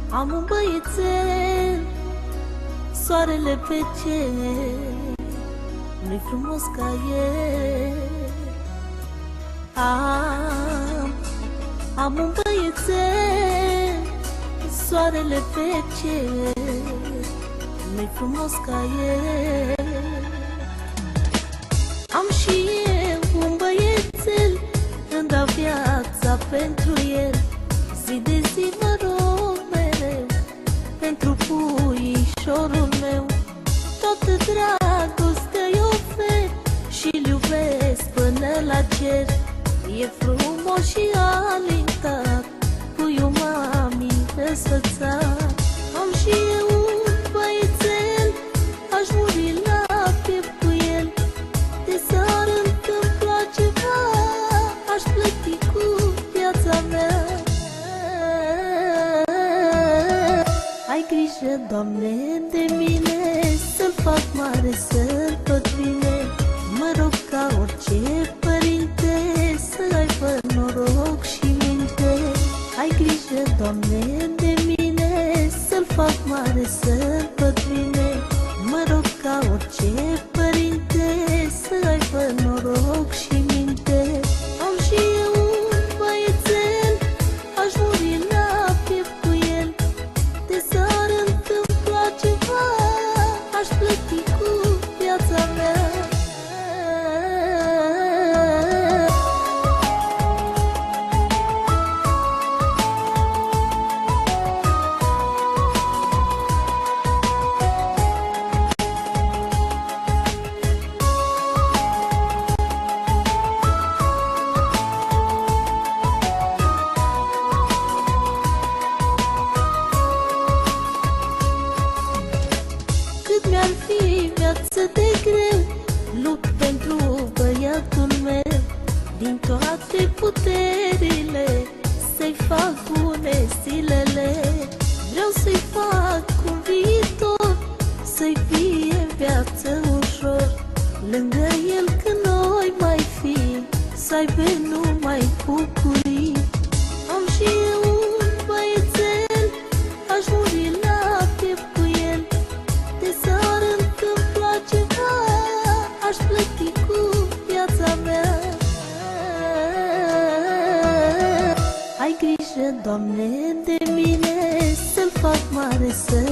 Am un băiețel, soarele pe cer, nu-i frumos ca el. Am un băiețel, soarele pe cer, nu-i frumos ca el. Am și eu un băiețel, îmi dau viața pentru el. Zi de zi mă rog mereu pentru puișorul meu. Toată dragostea îi ofer și-l iubesc până la cer. E frumos și alintat, puiul mami răsfățat. Am și eu un băiețel, aș muri la piept cu el. De s-ar întâmpla ceva, aș plăti cu viața mea. Ai grijă, Doamne, de mine, să-l fac mare, să-l tot bine. Mă rog ca orice părinte, să aibă noroc și minte. Ai grijă, Doamne, de mine, să-l fac mare, să-l tot bine. Mă rog ca orice părinte, să aibă noroc și minte. Am și eu un băiețel, aș muri la piept cu el. De s-ar întâmpla ceva, aș plăti cu viața mea. Cât mi-ar fi viață de greu, lupt pentru băiatul meu. Din toate puterile să-i fac bune zilele. Vreau să-i fac un viitor, să-i fie viață ușor. Lângă el când noi mai fi, să aibă numai bucurii. Am și eu un băiețel, aș muri la piept cu el. De s-ar întâmpla ceva, aș plăti cu viața mea. Ai grijă, Doamne, de mine, să-l fac mare, să